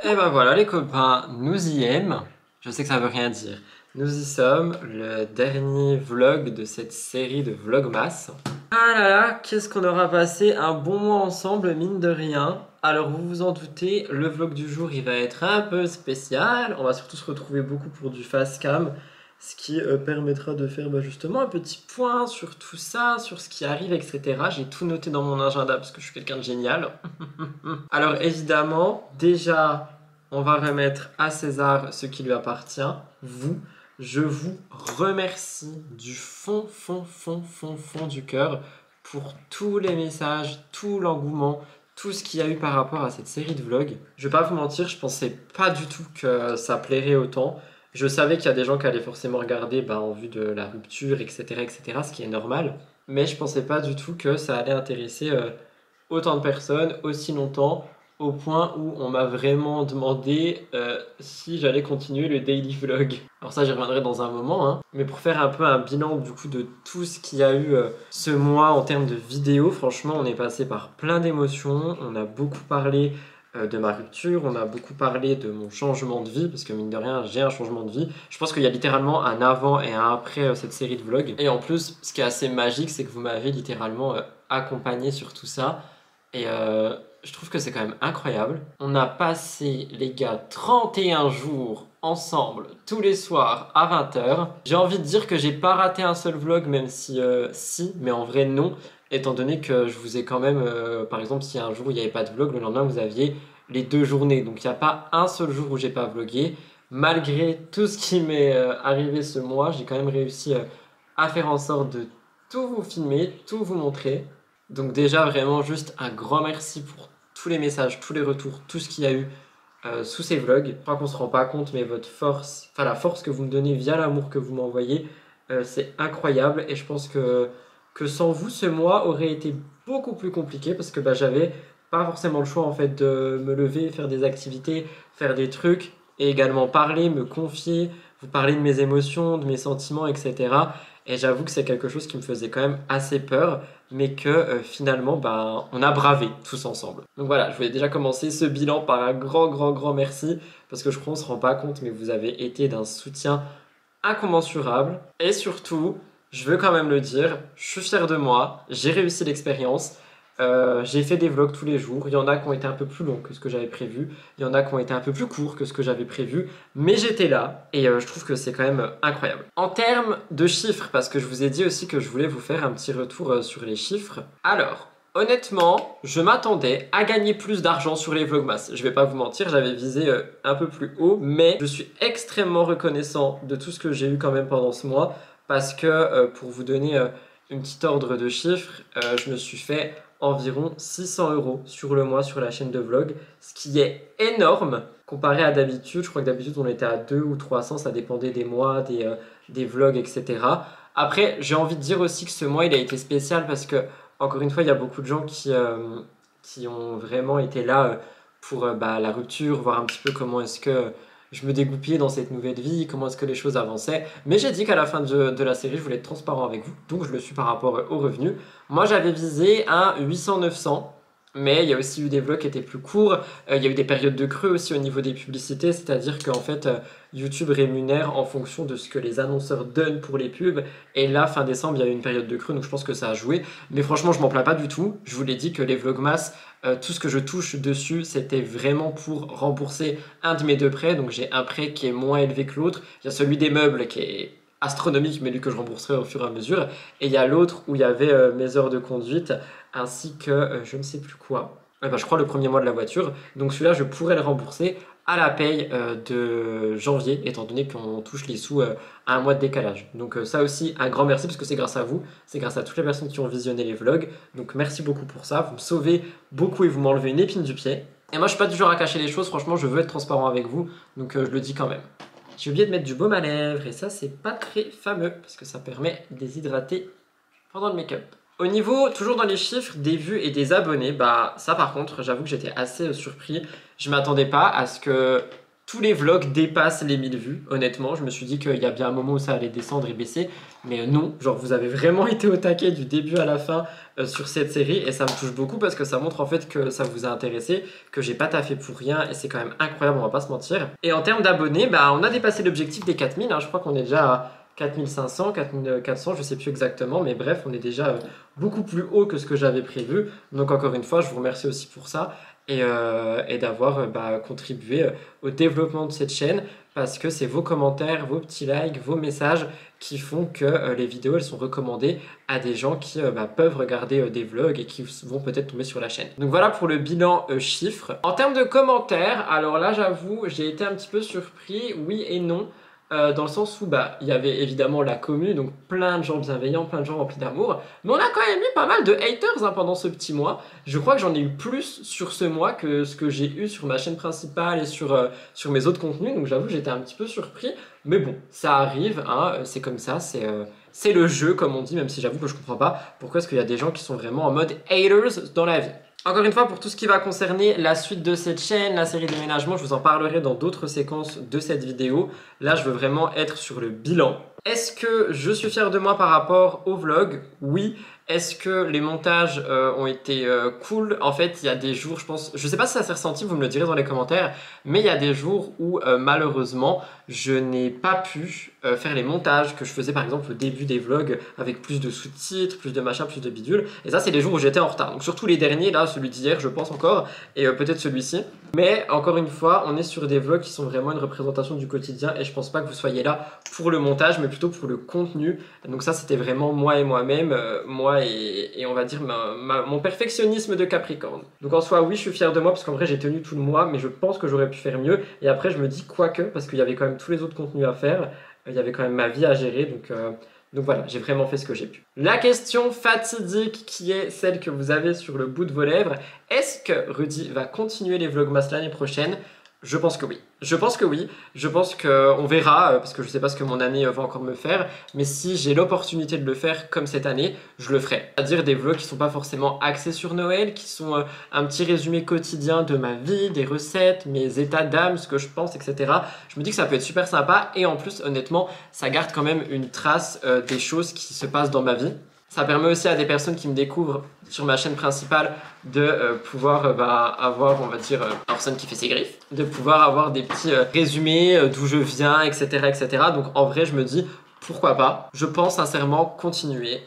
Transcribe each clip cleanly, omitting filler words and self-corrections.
Et ben voilà les copains, nous y sommes. Je sais que ça veut rien dire. Nous y sommes, le dernier vlog de cette série de Vlogmas. Ah là là, qu'est-ce qu'on aura passé un bon mois ensemble, mine de rien. Alors vous vous en doutez, le vlog du jour il va être un peu spécial. On va surtout se retrouver beaucoup pour du fast cam. Ce qui permettra de faire justement un petit point sur tout ça, sur ce qui arrive, etc. J'ai tout noté dans mon agenda parce que je suis quelqu'un de génial. Alors évidemment, déjà, on va remettre à César ce qui lui appartient. Vous, je vous remercie du fond du cœur pour tous les messages, tout l'engouement, tout ce qu'il y a eu par rapport à cette série de vlogs. Je vais pas vous mentir, je pensais pas du tout que ça plairait autant. Je savais qu'il y a des gens qui allaient forcément regarder en vue de la rupture, etc., ce qui est normal. Mais je pensais pas du tout que ça allait intéresser autant de personnes, aussi longtemps, au point où on m'a vraiment demandé si j'allais continuer le daily vlog. Alors ça, j'y reviendrai dans un moment, hein. Mais pour faire un peu un bilan du coup de tout ce qu'il y a eu ce mois en termes de vidéos, franchement, on est passé par plein d'émotions. On a beaucoup parlé de ma rupture, on a beaucoup parlé de mon changement de vie, parce que mine de rien, j'ai un changement de vie. Je pense qu'il y a littéralement un avant et un après cette série de vlogs. Et en plus, ce qui est assez magique, c'est que vous m'avez littéralement accompagné sur tout ça. Et je trouve que c'est quand même incroyable. On a passé, les gars, 31 jours ensemble, tous les soirs à 20h. J'ai envie de dire que j'ai pas raté un seul vlog, même si, mais en vrai non. Étant donné que je vous ai quand même, par exemple, si un jour il n'y avait pas de vlog, le lendemain vous aviez les 2 journées. Donc il n'y a pas un seul jour où j'ai pas vlogué. Malgré tout ce qui m'est arrivé ce mois, j'ai quand même réussi à faire en sorte de tout vous filmer, tout vous montrer. Donc déjà vraiment juste un grand merci pour tous les messages, tous les retours, tout ce qu'il y a eu sous ces vlogs. Je crois qu'on se rend pas compte, mais votre force, enfin la force que vous me donnez via l'amour que vous m'envoyez, c'est incroyable. Et je pense que sans vous, ce mois aurait été beaucoup plus compliqué parce que j'avais pas forcément le choix en fait de me lever, faire des activités, faire des trucs et également parler, me confier, vous parler de mes émotions, de mes sentiments, etc. Et j'avoue que c'est quelque chose qui me faisait quand même assez peur, mais que finalement, on a bravé tous ensemble. Donc voilà, je voulais déjà commencer ce bilan par un grand merci, parce que je crois qu'on se rend pas compte, mais vous avez été d'un soutien incommensurable. Et surtout, je veux quand même le dire, je suis fier de moi, j'ai réussi l'expérience. J'ai fait des vlogs tous les jours. Il y en a qui ont été un peu plus longs que ce que j'avais prévu. Il y en a qui ont été un peu plus courts que ce que j'avais prévu. Mais j'étais là et je trouve que c'est quand même incroyable. En termes de chiffres, parce que je vous ai dit aussi que je voulais vous faire un petit retour sur les chiffres. Alors, honnêtement, je m'attendais à gagner plus d'argent sur les vlogmas. Je vais pas vous mentir, j'avais visé un peu plus haut. Mais je suis extrêmement reconnaissant de tout ce que j'ai eu quand même pendant ce mois. Parce que pour vous donner une petite ordre de chiffres, je me suis fait environ 600 € sur le mois sur la chaîne de vlog, ce qui est énorme comparé à d'habitude. Je crois que d'habitude on était à 2 ou 300, ça dépendait des mois, des vlogs, etc. Après, j'ai envie de dire aussi que ce mois il a été spécial parce que, encore une fois, il y a beaucoup de gens qui ont vraiment été là pour la rupture, voir un petit peu comment est-ce que je me dégoupillais dans cette nouvelle vie, comment est-ce que les choses avançaient. Mais j'ai dit qu'à la fin de la série, je voulais être transparent avec vous, donc je le suis par rapport aux revenus. Moi, j'avais visé un 800-900, mais il y a aussi eu des vlogs qui étaient plus courts. Il y a eu des périodes de creux aussi au niveau des publicités, c'est-à-dire qu'en fait, YouTube rémunère en fonction de ce que les annonceurs donnent pour les pubs. Et là, fin décembre, il y a eu une période de creux, donc je pense que ça a joué. Mais franchement, je m'en plains pas du tout. Je vous l'ai dit que les vlogmas, tout ce que je touche dessus, c'était vraiment pour rembourser un de mes 2 prêts. Donc j'ai un prêt qui est moins élevé que l'autre. Il y a celui des meubles qui est astronomique, mais lui que je rembourserai au fur et à mesure. Et il y a l'autre où il y avait mes heures de conduite, ainsi que je ne sais plus quoi. Je crois le premier mois de la voiture. Donc celui-là, je pourrais le rembourser à la paye de janvier, étant donné qu'on touche les sous à un mois de décalage. Donc ça aussi, un grand merci, parce que c'est grâce à vous, c'est grâce à toutes les personnes qui ont visionné les vlogs. Donc merci beaucoup pour ça, vous me sauvez beaucoup et vous m'enlevez une épine du pied. Et moi, je suis pas du genre à cacher les choses, franchement, je veux être transparent avec vous, donc je le dis quand même. J'ai oublié de mettre du baume à lèvres, et ça, c'est pas très fameux, parce que ça permet de déshydrater pendant le make-up. Au niveau, toujours dans les chiffres, des vues et des abonnés, ça par contre, j'avoue que j'étais assez surpris. Je m'attendais pas à ce que tous les vlogs dépassent les 1000 vues. Honnêtement, je me suis dit qu'il y a bien un moment où ça allait descendre et baisser. Mais non, genre vous avez vraiment été au taquet du début à la fin sur cette série. Et ça me touche beaucoup parce que ça montre en fait que ça vous a intéressé, que j'ai pas taffé pour rien. Et c'est quand même incroyable, on va pas se mentir. Et en termes d'abonnés, bah, on a dépassé l'objectif des 4000. Hein. Je crois qu'on est déjà à 4500, 4400, je sais plus exactement. Mais bref, on est déjà beaucoup plus haut que ce que j'avais prévu. Donc encore une fois, je vous remercie aussi pour ça. Et d'avoir contribué au développement de cette chaîne parce que c'est vos commentaires, vos petits likes, vos messages qui font que les vidéos elles sont recommandées à des gens qui peuvent regarder des vlogs et qui vont peut-être tomber sur la chaîne. Donc voilà pour le bilan chiffres. En termes de commentaires, alors là j'avoue j'ai été un petit peu surpris, oui et non. Dans le sens où il y avait évidemment la commu, donc plein de gens bienveillants, plein de gens remplis d'amour, mais on a quand même eu pas mal de haters pendant ce petit mois. Je crois que j'en ai eu plus sur ce mois que ce que j'ai eu sur ma chaîne principale et sur mes autres contenus, donc j'avoue j'étais un petit peu surpris, mais bon, ça arrive, hein, c'est comme ça, c'est le jeu comme on dit, même si j'avoue que je comprends pas pourquoi est-ce qu'il y a des gens qui sont vraiment en mode haters dans la vie. Encore une fois, pour tout ce qui va concerner la suite de cette chaîne, la série déménagement, je vous en parlerai dans d'autres séquences de cette vidéo. Là, je veux vraiment être sur le bilan. Est-ce que je suis fier de moi par rapport au vlog? Oui. Est-ce que les montages ont été cool? En fait, il y a des jours, je pense, je sais pas si ça s'est ressenti, vous me le direz dans les commentaires, mais il y a des jours où malheureusement, je n'ai pas pu faire les montages que je faisais par exemple au début des vlogs avec plus de sous-titres, plus de machin, plus de bidule. Et ça, c'est les jours où j'étais en retard. Donc surtout les derniers, là, celui d'hier, je pense encore, et peut-être celui-ci. Mais encore une fois, on est sur des vlogs qui sont vraiment une représentation du quotidien et je pense pas que vous soyez là pour le montage, mais plutôt pour le contenu. Donc ça, c'était vraiment moi et moi-même, moi et on va dire mon perfectionnisme de Capricorne. Donc en soi, oui, je suis fier de moi parce qu'en vrai, j'ai tenu tout le mois, mais je pense que j'aurais pu faire mieux. Et après, je me dis quoique, parce qu'il y avait quand même tous les autres contenus à faire, il y avait quand même ma vie à gérer, donc voilà, j'ai vraiment fait ce que j'ai pu. La question fatidique qui est celle que vous avez sur le bout de vos lèvres, est-ce que Rudy va continuer les vlogmas l'année prochaine? Je pense que oui. Je pense que oui. Je pense qu'on verra, parce que je ne sais pas ce que mon année va encore me faire, mais si j'ai l'opportunité de le faire comme cette année, je le ferai. C'est-à-dire des vlogs qui ne sont pas forcément axés sur Noël, qui sont un petit résumé quotidien de ma vie, des recettes, mes états d'âme, ce que je pense, etc. Je me dis que ça peut être super sympa et en plus, honnêtement, ça garde quand même une trace des choses qui se passent dans ma vie. Ça permet aussi à des personnes qui me découvrent sur ma chaîne principale de pouvoir avoir, on va dire, la personne qui fait ses griffes, de pouvoir avoir des petits résumés d'où je viens, etc., etc. Donc en vrai, je me dis, pourquoi pas? Je pense sincèrement continuer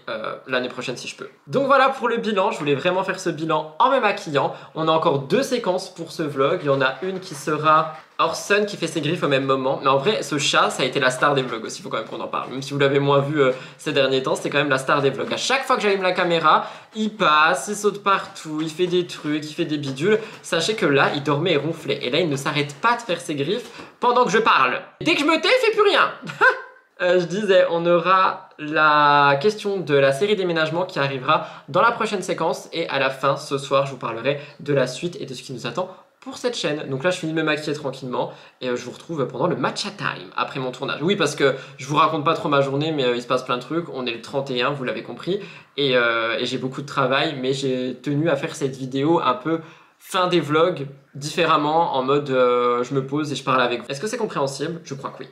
l'année prochaine si je peux. Donc voilà pour le bilan, je voulais vraiment faire ce bilan en me maquillant. On a encore 2 séquences pour ce vlog. Il y en a une qui sera Orson qui fait ses griffes au même moment. Mais en vrai, ce chat, ça a été la star des vlogs aussi, il faut quand même qu'on en parle. Même si vous l'avez moins vu ces derniers temps, c'était quand même la star des vlogs. À chaque fois que j'allume la caméra, il passe, il saute partout, il fait des trucs, il fait des bidules. Sachez que là, il dormait et ronflait. Et là, il ne s'arrête pas de faire ses griffes pendant que je parle. Dès que je me tais, il fait plus rien. Je disais, on aura la question de la série déménagement qui arrivera dans la prochaine séquence et à la fin, ce soir, je vous parlerai de la suite et de ce qui nous attend pour cette chaîne. Donc là, je finis de me maquiller tranquillement et je vous retrouve pendant le matcha time après mon tournage. Oui, parce que je vous raconte pas trop ma journée, mais il se passe plein de trucs. On est le 31, vous l'avez compris, et j'ai beaucoup de travail, mais j'ai tenu à faire cette vidéo un peu fin des vlogs, différemment, en mode je me pose et je parle avec vous. Est-ce que c'est compréhensible? Je crois que oui.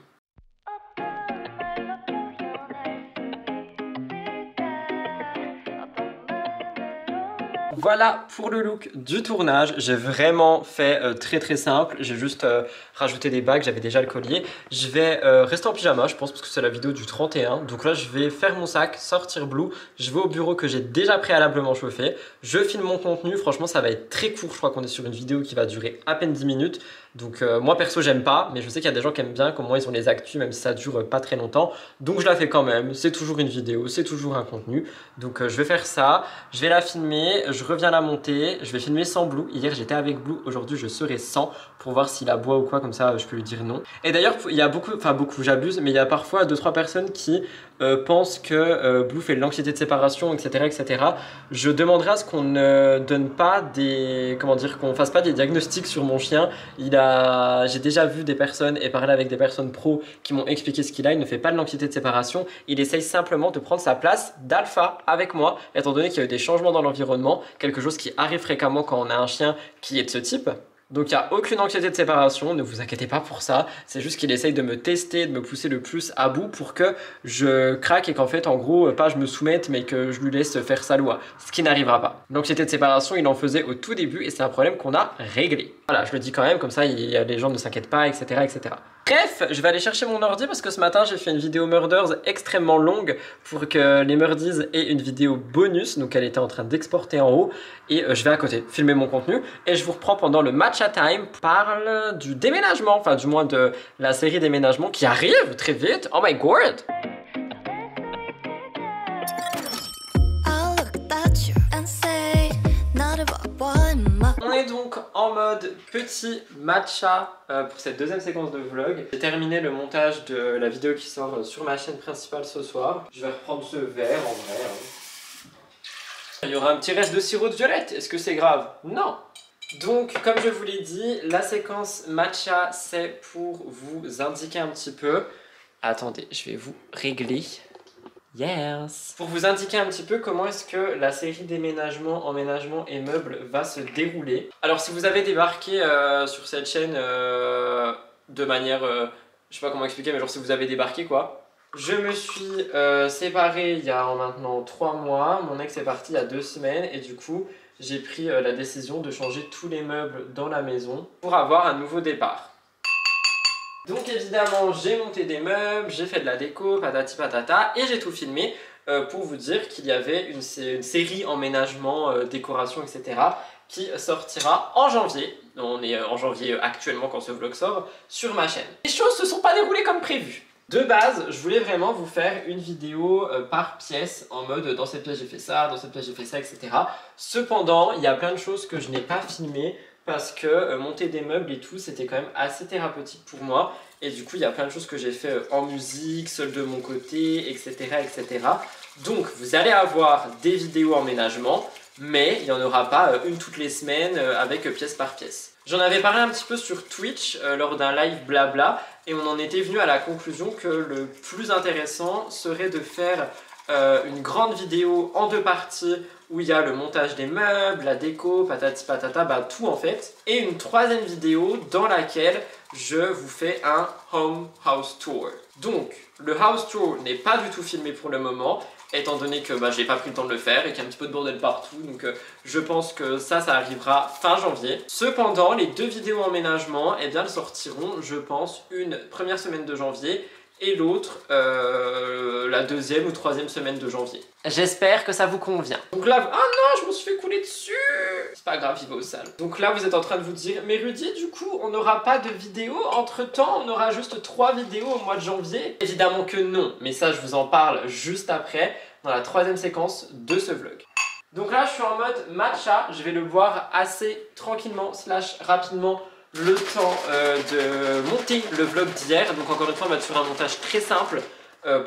Voilà pour le look du tournage, j'ai vraiment fait très simple, j'ai juste rajouté des bagues, j'avais déjà le collier. Je vais rester en pyjama je pense parce que c'est la vidéo du 31, donc là je vais faire mon sac, sortir Blue, je vais au bureau que j'ai déjà préalablement chauffé, je filme mon contenu, franchement ça va être très court, je crois qu'on est sur une vidéo qui va durer à peine 10 minutes. Donc moi perso j'aime pas, mais je sais qu'il y a des gens qui aiment bien comment ils ont les actus même si ça dure pas très longtemps. Donc je la fais quand même, c'est toujours une vidéo, c'est toujours un contenu. Donc je vais faire ça, je vais la filmer, je reviens la monter, je vais filmer sans Blue. Hier j'étais avec Blue, aujourd'hui je serai sans pour voir s'il aboie ou quoi, comme ça je peux lui dire non. Et d'ailleurs il y a beaucoup, j'abuse, mais il y a parfois 2-3 personnes qui pensent que Blue fait de l'anxiété de séparation, etc., etc. Je demanderai à ce qu'on ne donne pas des, comment dire, qu'on fasse pas des diagnostics sur mon chien. J'ai déjà vu des personnes et parlé avec des personnes pro qui m'ont expliqué ce qu'il a. Il ne fait pas de l'anxiété de séparation. Il essaye simplement de prendre sa place d'alpha avec moi, étant donné qu'il y a eu des changements dans l'environnement, quelque chose qui arrive fréquemment quand on a un chien qui est de ce type. Donc il n'y a aucune anxiété de séparation, ne vous inquiétez pas pour ça. C'est juste qu'il essaye de me tester, de me pousser le plus à bout pour que je craque et qu'en fait, en gros, pas je me soumette, mais que je lui laisse faire sa loi. Ce qui n'arrivera pas. L'anxiété de séparation, il en faisait au tout début et c'est un problème qu'on a réglé. Voilà, je le dis quand même, comme ça, les gens ne s'inquiètent pas, etc., etc. Bref, je vais aller chercher mon ordi parce que ce matin j'ai fait une vidéo Murders extrêmement longue pour que les Murdies aient une vidéo bonus, donc elle était en train d'exporter en haut et je vais à côté filmer mon contenu et je vous reprends pendant le Matcha Time. Parle du déménagement, enfin du moins de la série déménagement qui arrive très vite. Oh my god! On est donc en mode petit matcha pour cette deuxième séquence de vlog. J'ai terminé le montage de la vidéo qui sort sur ma chaîne principale ce soir. Je vais reprendre ce verre en vrai. Il y aura un petit reste de sirop de violette. Est-ce que c'est grave? Non. Donc comme je vous l'ai dit, la séquence matcha c'est pour vous indiquer un petit peu. Attendez, je vais vous régler. Yes. Pour vous indiquer un petit peu comment est-ce que la série déménagement, emménagement et meubles va se dérouler. Alors si vous avez débarqué sur cette chaîne de manière, je sais pas comment expliquer, mais genre si vous avez débarqué quoi. Je me suis séparé il y a maintenant 3 mois, mon ex est parti il y a 2 semaines et du coup j'ai pris la décision de changer tous les meubles dans la maison pour avoir un nouveau départ. Donc évidemment j'ai monté des meubles, j'ai fait de la déco, patati patata et j'ai tout filmé pour vous dire qu'il y avait une série emménagement, décoration etc. qui sortira en janvier. On est en janvier actuellement quand ce vlog sort sur ma chaîne. Les choses se sont pas déroulées comme prévu. De base, je voulais vraiment vous faire une vidéo par pièce en mode dans cette pièce j'ai fait ça, dans cette pièce j'ai fait ça etc. Cependant, il y a plein de choses que je n'ai pas filmées parce que monter des meubles et tout c'était quand même assez thérapeutique pour moi et du coup il y a plein de choses que j'ai fait en musique, seul de mon côté etc etc. Donc vous allez avoir des vidéos emménagement mais il n'y en aura pas une toutes les semaines avec pièce par pièce. J'en avais parlé un petit peu sur Twitch lors d'un live blabla et on en était venu à la conclusion que le plus intéressant serait de faire une grande vidéo en 2 parties où il y a le montage des meubles, la déco, patati patata, bah tout en fait. Et une 3e vidéo dans laquelle je vous fais un home house tour. Donc le house tour n'est pas du tout filmé pour le moment étant donné que j'ai pas pris le temps de le faire et qu'il y a un petit peu de bordel partout donc je pense que ça arrivera fin janvier. Cependant les 2 vidéos emménagement eh bien elles sortiront je pense une première semaine de janvier et l'autre la 2e ou 3e semaine de janvier. J'espère que ça vous convient. Donc là, ah non, je me suis fait couler dessus. C'est pas grave, il va au sale. Donc là, vous êtes en train de vous dire, mais Rudy, du coup, on n'aura pas de vidéo entre temps, on aura juste 3 vidéos au mois de janvier. Évidemment que non, mais ça, je vous en parle juste après, dans la 3e séquence de ce vlog. Donc là, je suis en mode matcha, je vais le boire assez tranquillement, / rapidement, le temps de monter le vlog d'hier. Donc encore une fois, on va être sur un montage très simple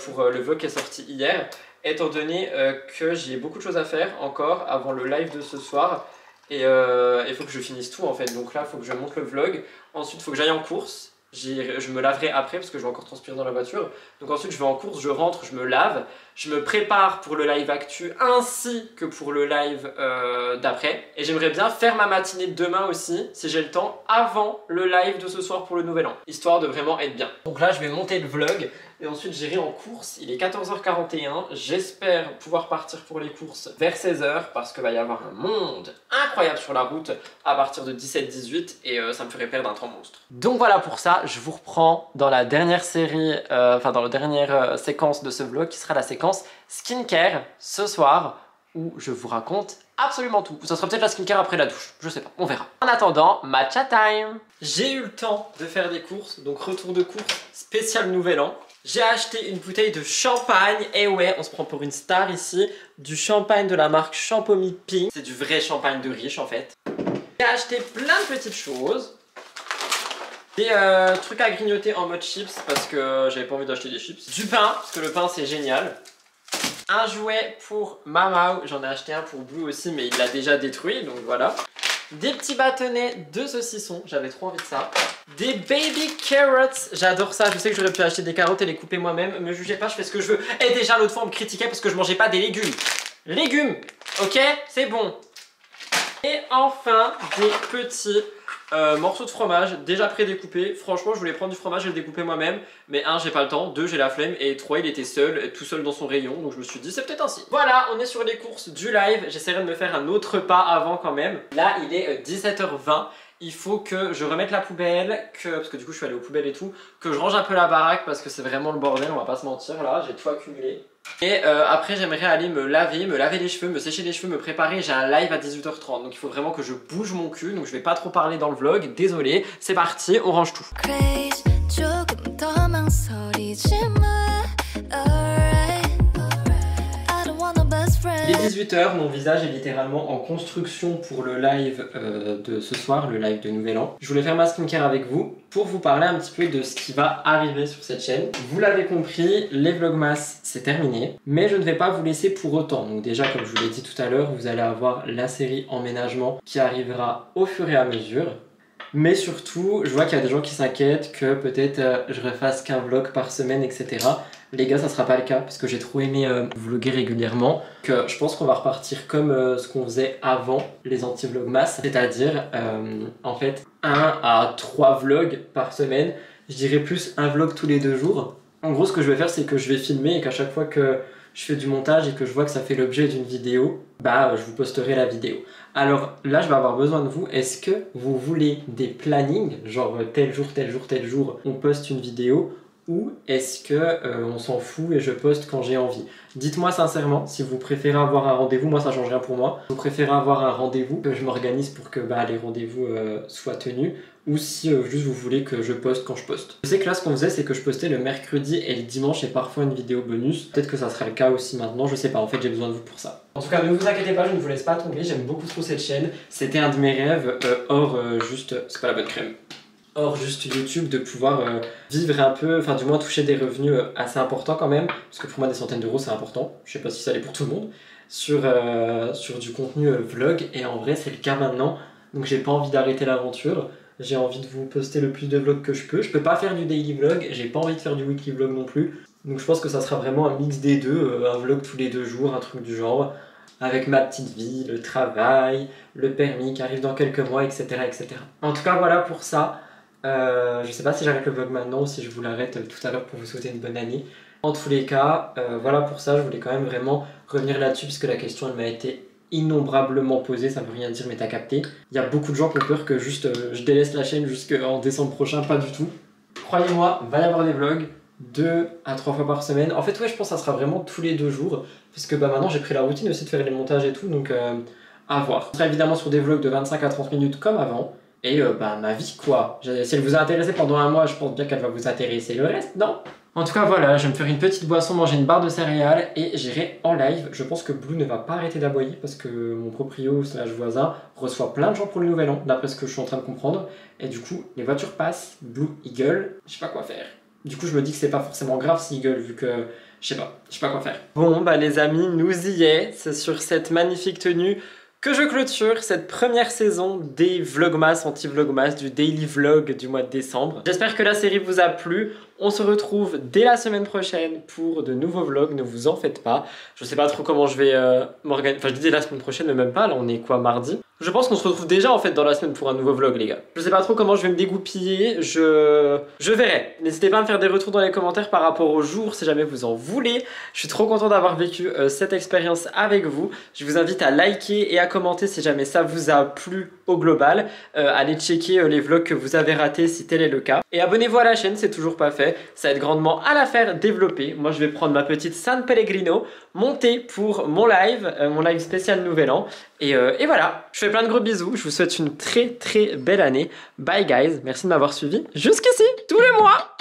pour le vlog qui est sorti hier, étant donné que j'ai beaucoup de choses à faire encore avant le live de ce soir et il faut que je finisse tout en fait. Donc là, il faut que je monte le vlog, ensuite il faut que j'aille en course. Je me laverai après parce que je vais encore transpirer dans la voiture. Donc ensuite je vais en course, je rentre, je me lave, je me prépare pour le live actu ainsi que pour le live d'après. Et j'aimerais bien faire ma matinée de demain aussi, si j'ai le temps, avant le live de ce soir pour le nouvel an. Histoire de vraiment être bien. Donc là je vais monter le vlog et ensuite j'irai en course. Il est 14h41, j'espère pouvoir partir pour les courses vers 16h parce qu'il va y avoir un monde incroyable sur la route à partir de 17-18 et ça me ferait perdre un temps monstre. Donc voilà pour ça, je vous reprends dans la dernière série, dans la dernière séquence de ce vlog qui sera la séquence skincare ce soir où je vous raconte absolument tout. Ça sera peut-être la skincare après la douche, je sais pas, on verra. En attendant, matcha time. J'ai eu le temps de faire des courses, donc retour de course spécial nouvel an. J'ai acheté une bouteille de champagne, et ouais, on se prend pour une star ici, du champagne de la marque Champomy Pink. C'est du vrai champagne de riche en fait. J'ai acheté plein de petites choses. Des trucs à grignoter en mode chips parce que j'avais pas envie d'acheter des chips. Du pain, parce que le pain c'est génial. Un jouet pour Mamau, j'en ai acheté un pour Blue aussi mais il l'a déjà détruit donc voilà. Des petits bâtonnets de saucisson, j'avais trop envie de ça. Des baby carrots, j'adore ça, je sais que j'aurais pu acheter des carottes et les couper moi-même. Me jugez pas, je fais ce que je veux. Et déjà l'autre fois on me critiquait parce que je mangeais pas des légumes. Légumes, ok, c'est bon. Et enfin des petits Morceaux de fromage déjà pré-découpé. Franchement je voulais prendre du fromage et le découper moi-même, mais 1 j'ai pas le temps, 2 j'ai la flemme, et 3 il était seul, tout seul dans son rayon, donc je me suis dit c'est peut-être ainsi. Voilà, on est sur les courses du live. J'essaierai de me faire un autre pas avant quand même. Là il est 17h20. Il faut que je remette la poubelle, parce que du coup je suis allé aux poubelles et tout, que je range un peu la baraque parce que c'est vraiment le bordel, on va pas se mentir là, j'ai tout accumulé. Et après j'aimerais aller me laver les cheveux, me sécher les cheveux, me préparer. J'ai un live à 18h30, donc il faut vraiment que je bouge mon cul, donc je vais pas trop parler dans le vlog, désolé. C'est parti, on range tout. Il est 18h, mon visage est littéralement en construction pour le live de ce soir, le live de Nouvel An. Je voulais faire ma skincare avec vous pour vous parler un petit peu de ce qui va arriver sur cette chaîne. Vous l'avez compris, les vlogmas c'est terminé, mais je ne vais pas vous laisser pour autant. Donc déjà comme je vous l'ai dit tout à l'heure, vous allez avoir la série emménagement qui arrivera au fur et à mesure. Mais surtout, je vois qu'il y a des gens qui s'inquiètent que peut-être je refasse qu'un vlog par semaine, etc. Les gars, ça sera pas le cas parce que j'ai trop aimé vlogger régulièrement, que je pense qu'on va repartir comme ce qu'on faisait avant les anti-vlogmas, c'est-à-dire en fait 1 à 3 vlogs par semaine. Je dirais plus un vlog tous les 2 jours. En gros, ce que je vais faire, c'est que je vais filmer et qu'à chaque fois que je fais du montage et que je vois que ça fait l'objet d'une vidéo, bah je vous posterai la vidéo. Alors là, je vais avoir besoin de vous. Est-ce que vous voulez des plannings, genre tel jour, tel jour, tel jour, on poste une vidéo, ou est-ce que on s'en fout et je poste quand j'ai envie? Dites-moi sincèrement si vous préférez avoir un rendez-vous. Moi ça change rien pour moi. Vous préférez avoir un rendez-vous, que je m'organise pour que les rendez-vous soient tenus, ou si juste vous voulez que je poste quand je poste. Je sais que là ce qu'on faisait c'est que je postais le mercredi et le dimanche et parfois une vidéo bonus. Peut-être que ça sera le cas aussi maintenant, je sais pas, en fait j'ai besoin de vous pour ça. En tout cas ne vous inquiétez pas, je ne vous laisse pas tomber, j'aime beaucoup trop cette chaîne. C'était un de mes rêves, hors juste, c'est pas la bonne crème, hors juste YouTube, de pouvoir vivre un peu, enfin du moins toucher des revenus assez importants quand même, parce que pour moi des centaines d'euros c'est important, je sais pas si ça l'est pour tout le monde, sur du contenu vlog, et en vrai c'est le cas maintenant, donc j'ai pas envie d'arrêter l'aventure. J'ai envie de vous poster le plus de vlogs que je peux. Je peux pas faire du daily vlog, j'ai pas envie de faire du weekly vlog non plus. Donc je pense que ça sera vraiment un mix des deux, un vlog tous les 2 jours, un truc du genre, avec ma petite vie, le travail, le permis qui arrive dans quelques mois, etc. etc. En tout cas voilà pour ça. Je sais pas si j'arrête le vlog maintenant ou si je vous l'arrête tout à l'heure pour vous souhaiter une bonne année. En tous les cas, voilà pour ça, je voulais quand même vraiment revenir là-dessus puisque la question elle m'a été innombrablement posée, ça veut rien dire mais t'as capté. Il y a beaucoup de gens qui ont peur que juste je délaisse la chaîne jusqu'en décembre prochain, pas du tout. Croyez-moi, va y avoir des vlogs 2 à 3 fois par semaine. En fait ouais, je pense que ça sera vraiment tous les 2 jours puisque maintenant j'ai pris la routine aussi de faire les montages et tout, donc à voir. Ce sera évidemment sur des vlogs de 25 à 30 minutes comme avant. Et ma vie quoi. Si elle vous a intéressé pendant un mois, je pense bien qu'elle va vous intéresser le reste, non? En tout cas voilà, je vais me faire une petite boisson, manger une barre de céréales et j'irai en live. Je pense que Blue ne va pas arrêter d'aboyer parce que mon proprio slash voisin reçoit plein de gens pour le nouvel an, d'après ce que je suis en train de comprendre. Et du coup, les voitures passent, Blue il gueule, je sais pas quoi faire. Du coup, je me dis que c'est pas forcément grave s'il gueule vu que je sais pas quoi faire. Bon bah les amis, nous y est, c'est sur cette magnifique tenue que je clôture cette première saison des Vlogmas, anti-Vlogmas, du daily vlog du mois de décembre. J'espère que la série vous a plu. On se retrouve dès la semaine prochaine pour de nouveaux vlogs, ne vous en faites pas. Je sais pas trop comment je vais m'organiser, enfin je dis la semaine prochaine mais même pas, là on est quoi, mardi? Je pense qu'on se retrouve déjà en fait dans la semaine pour un nouveau vlog les gars. Je sais pas trop comment je vais me dégoupiller, je verrai. N'hésitez pas à me faire des retours dans les commentaires par rapport au jour si jamais vous en voulez. Je suis trop content d'avoir vécu cette expérience avec vous. Je vous invite à liker et à commenter si jamais ça vous a plu au global. Allez checker les vlogs que vous avez ratés si tel est le cas. Et abonnez-vous à la chaîne, c'est toujours pas fait. Ça aide grandement à la faire développer. Moi je vais prendre ma petite San Pellegrino montée pour mon live spécial Nouvel An. Et voilà, je fais plein de gros bisous, je vous souhaite une très très belle année. Bye guys, merci de m'avoir suivi jusqu'ici, tous les mois.